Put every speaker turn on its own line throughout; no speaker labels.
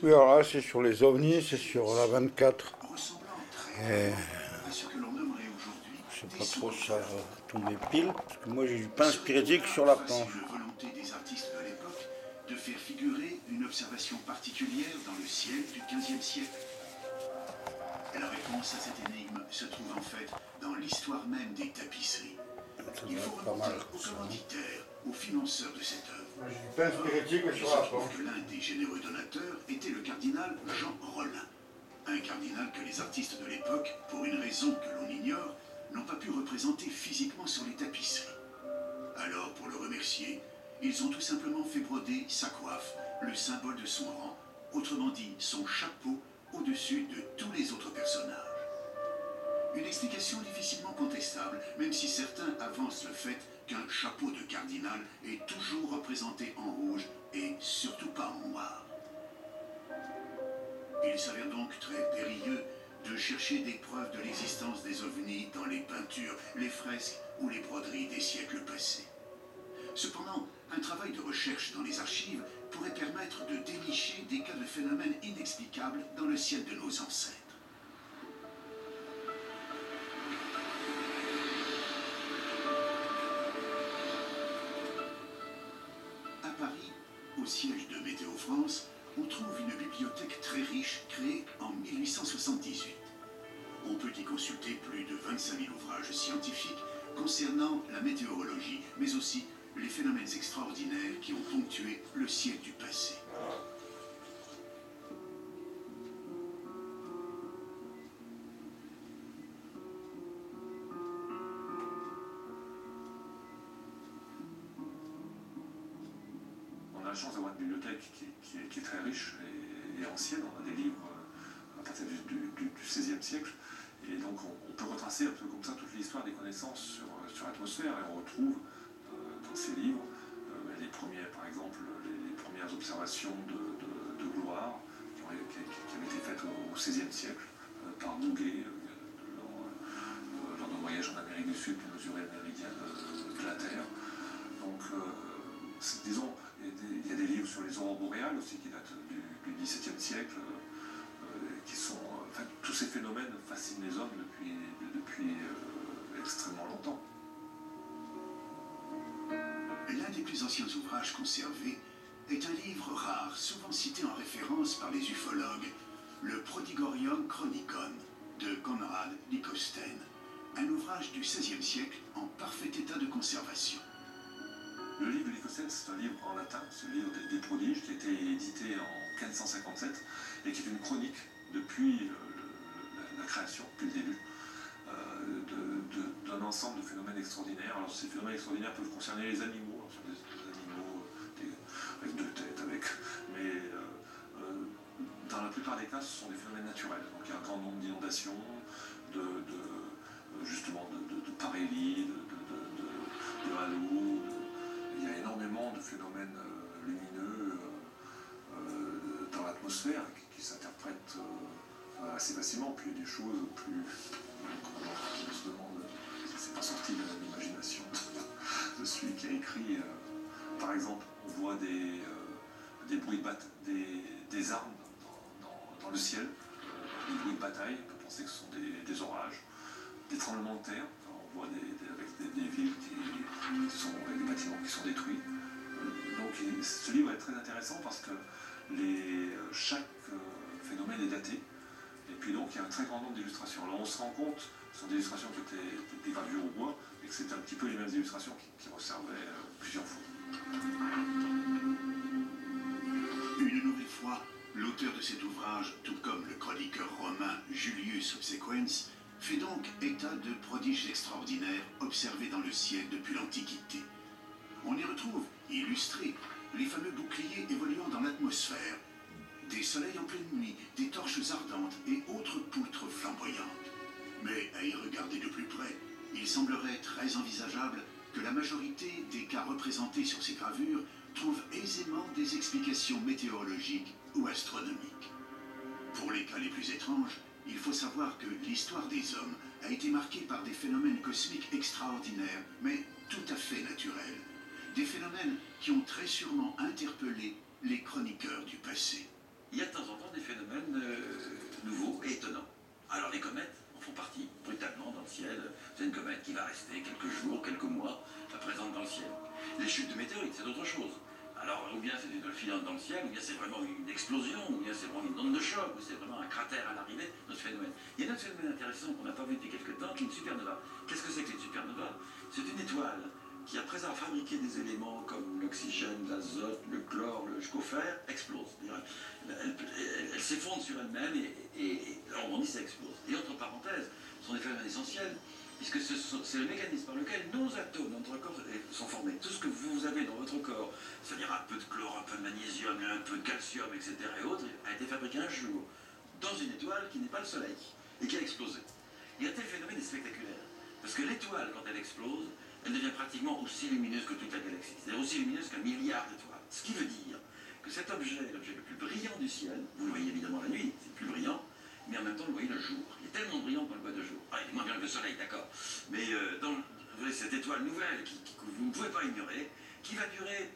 Oui, alors là, c'est sur les ovnis, c'est sur la 24. Et je sais pas trop si ça va tomber pile, parce que moi j'ai du pain spiritique sur la planche.
Volonté des artistes de l'époque de faire figurer une observation particulière dans le ciel du XVe siècle. Et la réponse à cette énigme se trouve en fait dans l'histoire même des tapisseries. Il faut remonter aux commanditaires, aux financeurs de cette œuvre.
Moi j'ai du pain spiritique sur la planche.
Que l'un des généreux donateurs était le cardinal Jean Rollin. Un cardinal que les artistes de l'époque, pour une raison que l'on ignore, n'ont pas pu représenter physiquement sur les tapisseries. Alors, pour le remercier, ils ont tout simplement fait broder sa coiffe, le symbole de son rang, autrement dit son chapeau, au-dessus de tous les autres personnages. Une explication difficilement contestable, même si certains avancent le fait qu'un chapeau de cardinal est toujours représenté en rouge et surtout pas en noir. Il s'avère donc très périlleux de chercher des preuves de l'existence des ovnis dans les peintures, les fresques ou les broderies des siècles passés. Cependant, un travail de recherche dans les archives pourrait permettre de dénicher des cas de phénomènes inexplicables dans le ciel de nos ancêtres. À Paris, au siège de Météo France, on trouve une bibliothèque très riche créée en 1878. On peut y consulter plus de 25 000 ouvrages scientifiques concernant la météorologie, mais aussi les phénomènes extraordinaires qui ont ponctué le ciel du passé.
On a la chance d'avoir une bibliothèque qui est très riche et ancienne. On a des livres à partir du XVIe siècle. Et donc on peut retracer un peu comme ça toute l'histoire des connaissannes sur l'atmosphère. Et on retrouve dans ces livres les premières, par exemple, les premières observations de gloire qui avaient été faites au XVIe siècle par Bouguer lors d'un voyage en Amérique du Sud pour mesurer le méridien de la Terre. Donc, disons, il y a des livres sur les aurores boréales aussi qui datent du XVIIe siècle, qui sont... Enfin, tous ces phénomènes fascinent les hommes depuis extrêmement longtemps.
L'un des plus anciens ouvrages conservés est un livre rare, souvent cité en référence par les ufologues, le Prodigorium Chronicon de Conrad Lycosthenes, un ouvrage du XVIe siècle en parfait état de conservation.
Le livre de Lycosthenes, c'est un livre en latin, c'est le livre des prodiges, qui a été édité en 1557 et qui est une chronique depuis la création, depuis le début, d'un ensemble de phénomènes extraordinaires. Alors ces phénomènes extraordinaires peuvent concerner les animaux, des animaux avec deux têtes, mais dans la plupart des cas, ce sont des phénomènes naturels. Donc il y a un grand nombre d'inondations, justement de parélie, de halos. Il y a énormément de phénomènes lumineux dans l'atmosphère qui s'interprètent assez facilement. Puis il y a des choses plus... On se demande si c'est pas sorti de l'imagination de celui qui a écrit. Par exemple, on voit des bruits des armes dans le ciel, des bruits de bataille. On peut penser que ce sont des orages, des tremblements de terre. On voit avec des villes avec des bâtiments qui sont détruits. Donc ce livre est très intéressant parce que chaque phénomène est daté. Et puis donc il y a un très grand nombre d'illustrations. Alors on se rend compte, ce sont des illustrations qui étaient des gravures au bois, et que c'est un petit peu les mêmes illustrations qui resservaient plusieurs fois.
Une nouvelle fois, l'auteur de cet ouvrage, tout comme le chroniqueur romain Julius Obsequens, fait donc état de prodiges extraordinaires observés dans le ciel depuis l'Antiquité. On y retrouve, illustrés, les fameux boucliers évoluant dans l'atmosphère, des soleils en pleine nuit, des torches ardentes et autres poutres flamboyantes. Mais à y regarder de plus près, il semblerait très envisageable que la majorité des cas représentés sur ces gravures trouvent aisément des explications météorologiques ou astronomiques. Pour les cas les plus étranges, il faut savoir que l'histoire des hommes a été marquée par des phénomènes cosmiques extraordinaires, mais tout à fait naturels. Des phénomènes qui ont très sûrement interpellé les chroniqueurs du passé.
il y a de temps en temps des phénomènes nouveaux et étonnants. Alors les comètes en font partie, brutalement dans le ciel. C'est une comète qui va rester quelques jours, quelques mois, présente dans le ciel. Les chutes de météorites, c'est autre chose. Alors, ou bien c'est une étoile filante dans le ciel, ou bien c'est vraiment une explosion, ou bien c'est vraiment une onde de choc, ou c'est vraiment un cratère à l'arrivée de ce phénomène. Il y a un autre phénomène intéressant qu'on n'a pas vu depuis quelques temps, qui est une supernova. Qu'est-ce que c'est que une supernova? C'est une étoile qui, après avoir fabriqué des éléments comme l'oxygène, l'azote, le chlore, le jusqu'au fer, explose. Elle s'effondre sur elle-même et on rebondit, ça explose. Et entre parenthèses, ce sont des phénomènes essentiels, puisque c'est le mécanisme par lequel nos atomes dans notre corps sont formés. Tout ce que vous avez dans votre corps, c'est-à-dire un peu de chlore, un peu de magnésium, un peu de calcium, etc. et autres, a été fabriqué un jour dans une étoile qui n'est pas le Soleil et qui a explosé. Et un tel phénomène est spectaculaire, parce que l'étoile, quand elle explose, elle devient pratiquement aussi lumineuse que toute la galaxie, c'est-à-dire aussi lumineuse qu'un milliard d'étoiles. Ce qui veut dire que cet objet est l'objet le plus brillant du ciel. Vous le voyez évidemment la nuit, c'est plus brillant, mais en même temps, vous le voyez le jour. Il est tellement brillant qu'on le voit de jour. Ah, il est moins bien que le soleil, d'accord. Mais dans cette étoile nouvelle que vous ne pouvez pas ignorer, qui va durer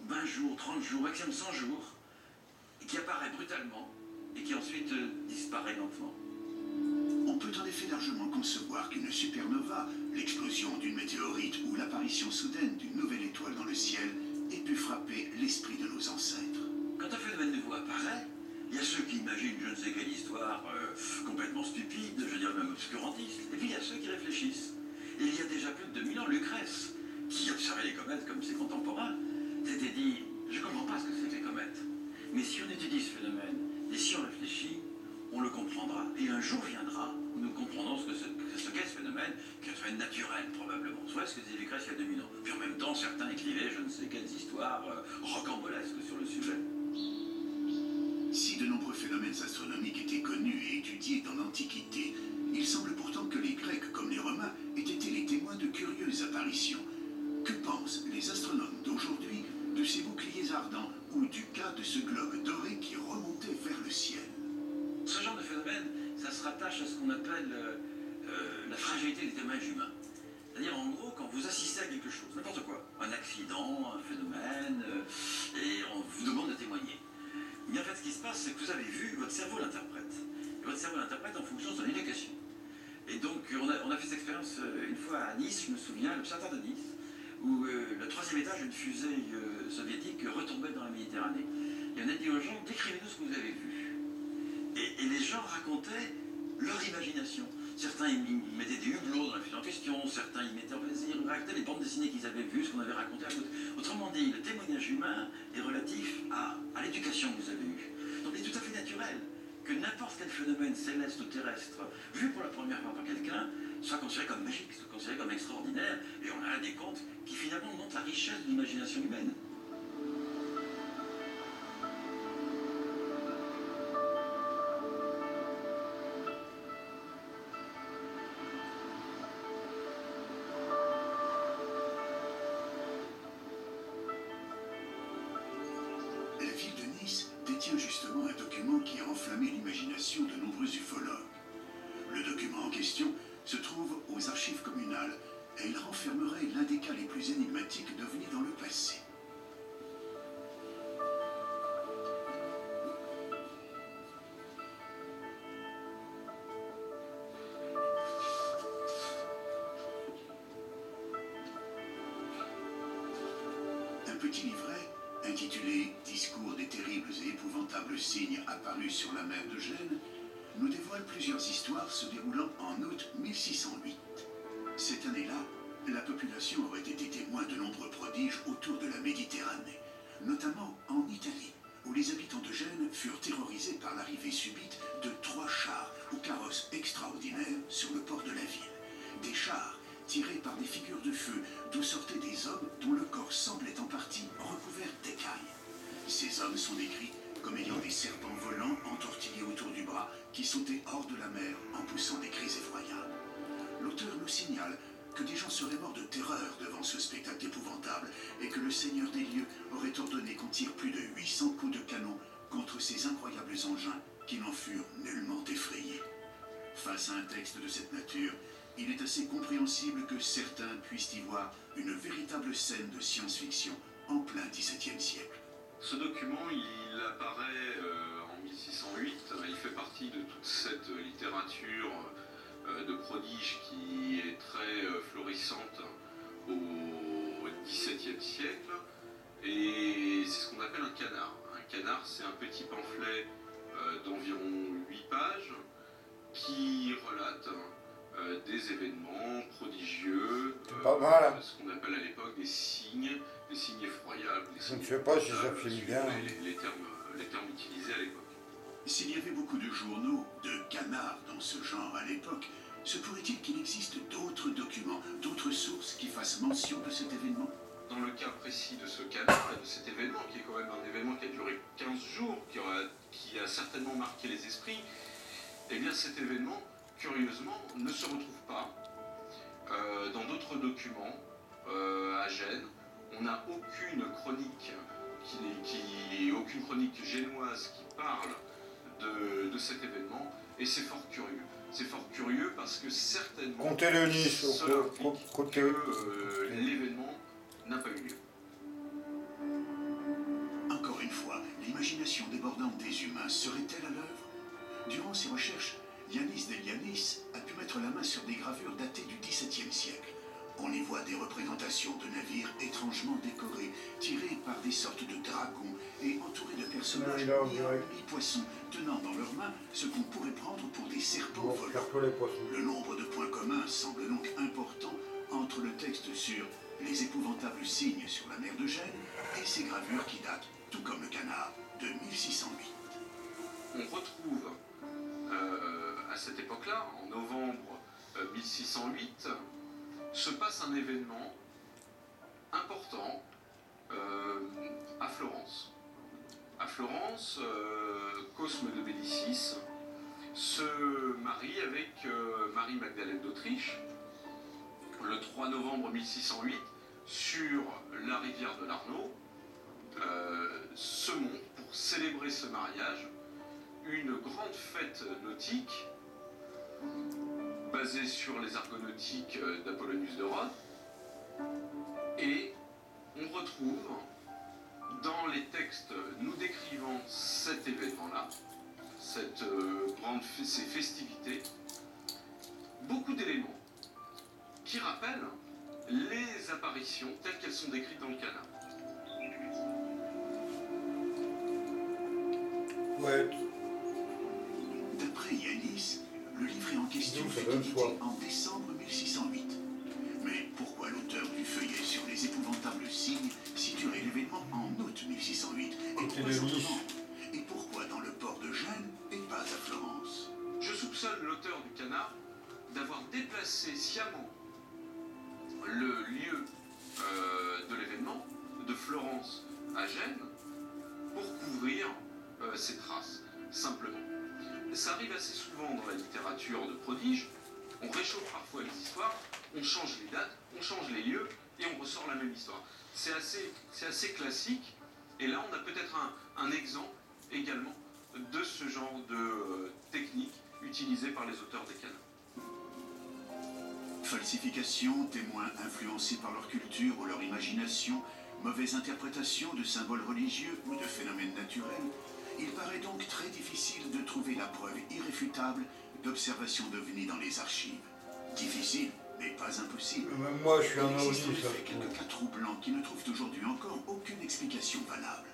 20 jours, 30 jours, maximum 100 jours, et qui apparaît brutalement, et qui ensuite disparaît lentement.
On peut en effet largement concevoir qu'une supernova, l'explosion d'une météorite ou l'apparition soudaine d'une nouvelle étoile dans le ciel, ait pu frapper l'esprit de nos ancêtres.
Quand un phénomène nouveau apparaît, il y a ceux qui imaginent je ne sais quelle histoire complètement stupide, je veux dire même obscurantiste, et puis il y a ceux qui réfléchissent. Et il y a déjà plus de 2000 ans, Lucrèce, qui observait les comètes comme ses contemporains, s'était dit « Je ne comprends pas ce que c'est que les comètes, mais si on étudie ce phénomène, et si on réfléchit, on le comprendra. Et un jour viendra où nous comprendrons ce qu'est ce phénomène, qui est un phénomène naturel probablement. Soit ce que disait Lucrèce il y a 2000 ans. Puis en même temps, certains écrivaient je ne sais quelles histoires rocambolesques sur le sujet. »
Si de nombreux phénomènes astronomiques étaient connus et étudiés dans l'Antiquité, il semble pourtant que les Grecs comme les Romains aient été les témoins de curieuses apparitions. Que pensent les astronomes d'aujourd'hui de ces boucliers ardents ou du cas de ce globe doré qui remontait vers le ciel?
Ce genre de phénomène, ça se rattache à ce qu'on appelle la fragilité des témoins humains. C'est-à-dire, en gros, quand vous assistez à quelque chose, n'importe quoi, un accident, un phénomène, et on vous demande de témoigner. Mais en fait, ce qui se passe, c'est que vous avez vu, votre cerveau l'interprète. Et votre cerveau l'interprète en fonction de son éducation. Et donc, on a fait cette expérience une fois à Nice, je me souviens, l'observatoire de Nice, où le troisième étage d'une fusée soviétique retombait dans la Méditerranée. Et on a dit aux gens, décrivez-nous ce que vous avez vu. Et les gens racontaient leur imagination. Certains ils mettaient des hublots dans la fusée en question, certains ils racontaient les bandes dessinées qu'ils avaient vues, ce qu'on avait raconté à côté. Autrement dit, le témoignage humain est relatif à l'éducation que vous avez eue. Donc il est tout à fait naturel que n'importe quel phénomène céleste ou terrestre, vu pour la première fois par quelqu'un, soit considéré comme magique, soit considéré comme extraordinaire, et on a des contes qui finalement montrent la richesse de l'imagination humaine.
La ville de Nice détient justement un document qui a enflammé l'imagination de nombreux ufologues. Le document en question se trouve aux archives communales et il renfermerait l'un des cas les plus énigmatiques d'ovnis dans le passé. Un petit livret intitulé « Discours des terribles et épouvantables signes apparus sur la mer de Gênes » nous dévoile plusieurs histoires se déroulant en août 1608. Cette année-là, la population aurait été témoin de nombreux prodiges autour de la Méditerranée, notamment en Italie, où les habitants de Gênes furent terrorisés par l'arrivée subite de 3 chars ou carrosses extraordinaires sur le port de la ville. Des chars tirés par des figures de feu, d'où sortaient des hommes dont le corps semblait en partie recouvert d'écailles. Ces hommes sont décrits comme ayant des serpents volants entortillés autour du bras qui sautaient hors de la mer en poussant des cris effroyables. L'auteur nous signale que des gens seraient morts de terreur devant ce spectacle épouvantable et que le seigneur des lieux aurait ordonné qu'on tire plus de 800 coups de canon contre ces incroyables engins qui n'en furent nullement effrayés. Face à un texte de cette nature, il est assez compréhensible que certains puissent y voir une véritable scène de science-fiction en plein XVIIe siècle.
Ce document, il apparaît littérature de prodige qui est très florissante au XVIIe siècle, et c'est ce qu'on appelle un canard. Un canard, c'est un petit pamphlet d'environ 8 pages qui relate des événements prodigieux,
pas mal, hein.
ce qu'on appelle à l'époque des signes effroyables.
Je ne sais pas si ça filme bien.
Les termes utilisés à l'époque.
S'il y avait beaucoup de journaux, de canards dans ce genre à l'époque, se pourrait-il qu'il existe d'autres documents, d'autres sources qui fassent mention de cet événement?
Dans le cas précis de ce canard et de cet événement, qui est quand même un événement qui a duré 15 jours, qui a certainement marqué les esprits, eh bien cet événement, curieusement, ne se retrouve pas dans d'autres documents à Gênes. On n'a aucune chronique aucune chronique génoise qui parle de cet événement, et c'est fort curieux. C'est fort curieux parce que certainement
Comptez-le Nice,
cela
au
implique
côté.
que l'événement n'a pas eu lieu.
Encore une fois, l'imagination débordante des humains serait-elle à l'œuvre? Durant ses recherches, Yanis Delianis a pu mettre la main sur des gravures datées du XVIIe siècle. On y voit des représentations de navires étrangement décorés, tirés par des sortes de dragons et entourés de personnages mi-poissons, tenant dans leurs mains ce qu'on pourrait prendre pour des serpents volants. Le nombre de points communs semble donc important entre le texte sur les épouvantables signes sur la mer de Gênes et ces gravures qui datent, tout comme le canard, de 1608.
On retrouve à cette époque-là, en novembre 1608, se passe un événement important à Florence. À Florence, Cosme de Médicis se marie avec Marie-Magdalène d'Autriche le 3 novembre 1608 sur la rivière de l'Arno. Se monte pour célébrer ce mariage une grande fête nautique basée sur les argonautiques d'Apollonius de Rhodes, et on retrouve dans les textes nous décrivant cet événement-là, ces festivités, beaucoup d'éléments qui rappellent les apparitions telles qu'elles sont décrites dans le canard.
Ouais.
D'après Yanis, le livret en question fut édité en décembre 1608. Mais pourquoi l'auteur du feuillet sur les épouvantables signes situerait l'événement en août 1608 et pourquoi en novembre? Et pourquoi dans le port de Gênes et pas à Florence?
Je soupçonne l'auteur du canard d'avoir déplacé sciemment le lieu de l'événement de Florence à Gênes pour couvrir ces traces, simplement. Ça arrive assez souvent dans la littérature de prodige, on réchauffe parfois les histoires, on change les dates, on change les lieux, et on ressort la même histoire. C'est assez classique, et là on a peut-être un exemple également de ce genre de technique utilisée par les auteurs des canons.
Falsification, témoins influencés par leur culture ou leur imagination, mauvaise interprétation de symboles religieux ou de phénomènes naturels, il paraît donc très difficile de trouver la preuve irréfutable d'observation d'OVNI dans les archives. Difficile, mais pas impossible.
Même moi, je suis un
Il existe en
ovni, ça.
effet quelques cas troublants qui ne trouvent aujourd'hui encore aucune explication valable.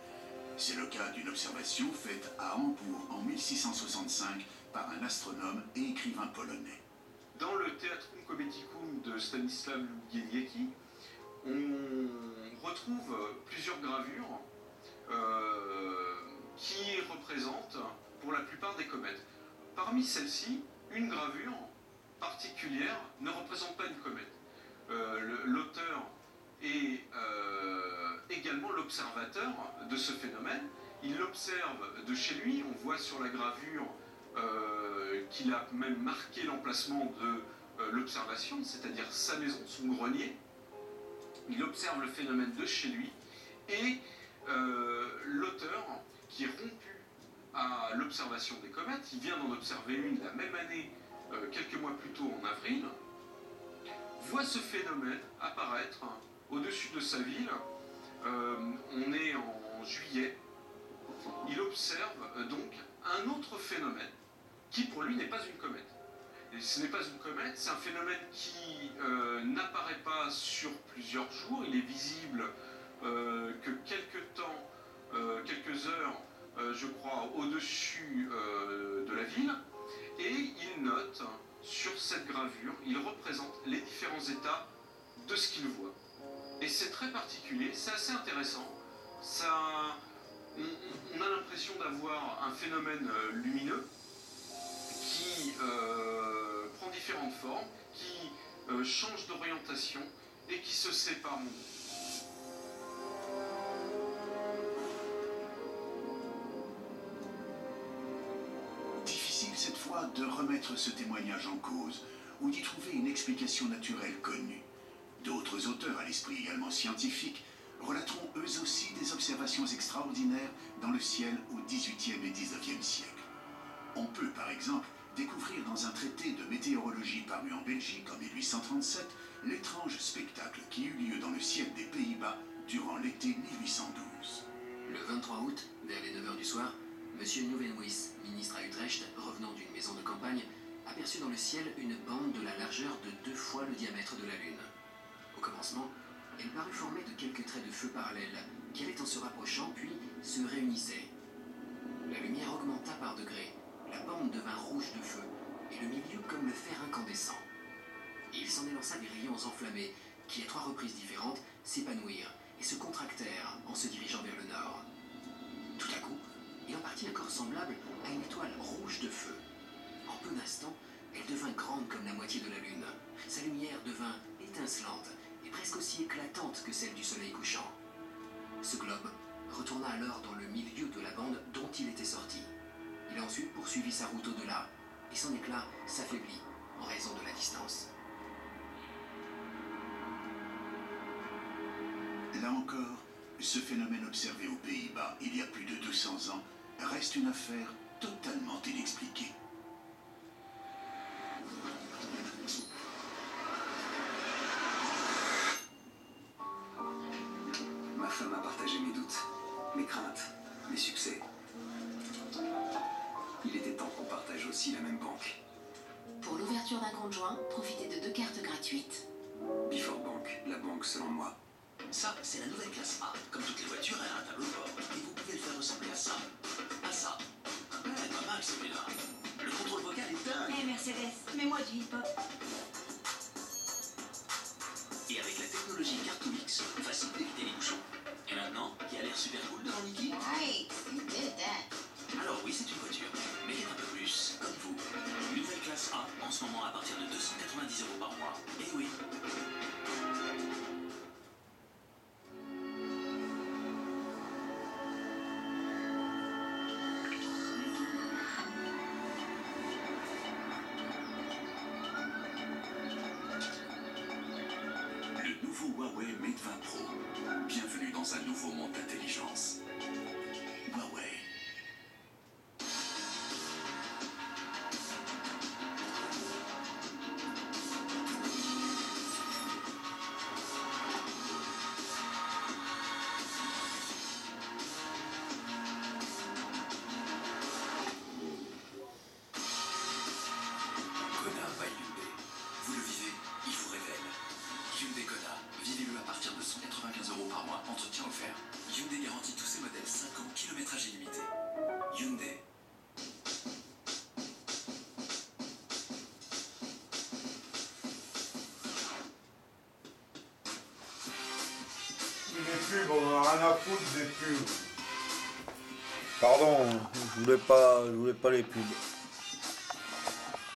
C'est le cas d'une observation faite à Hambourg en 1665 par un astronome et écrivain polonais.
Dans le Theatrum Cometicum de Stanisław Ługieniecki, on retrouve plusieurs gravures qui représentent pour la plupart des comètes. Parmi celles-ci, une gravure particulière ne représente pas une comète. L'auteur est également l'observateur de ce phénomène. Il l'observe de chez lui. On voit sur la gravure qu'il a même marqué l'emplacement de l'observation, c'est-à-dire sa maison, son grenier. Il observe le phénomène de chez lui, et l'auteur, qui est rompu à l'observation des comètes, il vient d'en observer une la même année, quelques mois plus tôt en avril, voit ce phénomène apparaître au-dessus de sa ville. On est en juillet. Il observe donc un autre phénomène qui pour lui n'est pas une comète. Et ce n'est pas une comète, c'est un phénomène qui n'apparaît pas sur plusieurs jours. Il est visible que quelques temps, quelques heures, je crois, au-dessus de la ville. Et il note sur cette gravure, il représente les différents états de ce qu'il voit. Et c'est très particulier, c'est assez intéressant. On a l'impression d'avoir un phénomène lumineux qui prend différentes formes, qui change d'orientation et qui se sépare en deux.
Difficile cette fois de remettre ce témoignage en cause ou d'y trouver une explication naturelle connue. D'autres auteurs, à l'esprit également scientifique, relateront eux aussi des observations extraordinaires dans le ciel au XVIIIe et XIXe siècle. On peut, par exemple, découvrir dans un traité de météorologie paru en Belgique en 1837 l'étrange spectacle qui eut lieu dans le ciel des Pays-Bas durant l'été 1812.
Le 23 août, vers les 9h du soir, M. Nieuwenhuis, ministre à Utrecht, revenant d'une maison de campagne, aperçut dans le ciel une bande de la largeur de 2 fois le diamètre de la Lune. Au commencement, elle parut formée de quelques traits de feu parallèles, qui allaient en se rapprochant puis se réunissaient. La lumière augmenta par degrés, la bande devint rouge de feu, et le milieu comme le fer incandescent. Et il s'en élança des rayons enflammés, qui à 3 reprises différentes s'épanouirent et se contractèrent en se dirigeant vers le nord. Tout à coup, il en partit un corps semblable à une étoile rouge de feu. En peu d'instants, elle devint grande comme la moitié de la Lune. Sa lumière devint étincelante et presque aussi éclatante que celle du soleil couchant. Ce globe retourna alors dans le milieu de la bande dont il était sorti. Il a ensuite poursuivi sa route au-delà, et son éclat s'affaiblit en raison de la distance.
Là encore, ce phénomène observé aux Pays-Bas il y a plus de 200 ans reste une affaire totalement inexpliquée.
Ma femme a partagé mes doutes, mes craintes, mes succès. Il était temps qu'on partage aussi la même banque.
Pour l'ouverture d'un compte joint, profitez de 2 cartes gratuites.
Before Bank, la banque selon moi.
Ça, c'est la nouvelle classe A. Comme toutes les voitures, elle a un tableau de bord. Et vous pouvez le faire ressembler à ça. À ça. Ouais, pas mal celui-là. Le contrôle vocal est dingue.
Hé Mercedes, mets-moi du hip-hop.
Et avec la technologie Cartoonix, facile d'éviter les bouchons. Et maintenant, qui a l'air super cool devant Niki?
Hey, you did that.
Alors oui, c'est une voiture, mais qui est un peu plus comme vous. Une nouvelle classe A, en ce moment à partir de 290 € par mois. Et oui.
Le nouveau Huawei Mate 20 Pro. Bienvenue dans un nouveau monde d'intelligence. Huawei.
Kona by Hyundai. Vous le vivez, il vous révèle. Hyundai Kona, vivez-le à partir de 195 € par mois, entretien offert. Hyundai garantit tous ses modèles 5 ans, kilométrage illimité. Hyundai.
Les pubs, on a rien à foutre des pubs. Pardon, je voulais pas les pubs.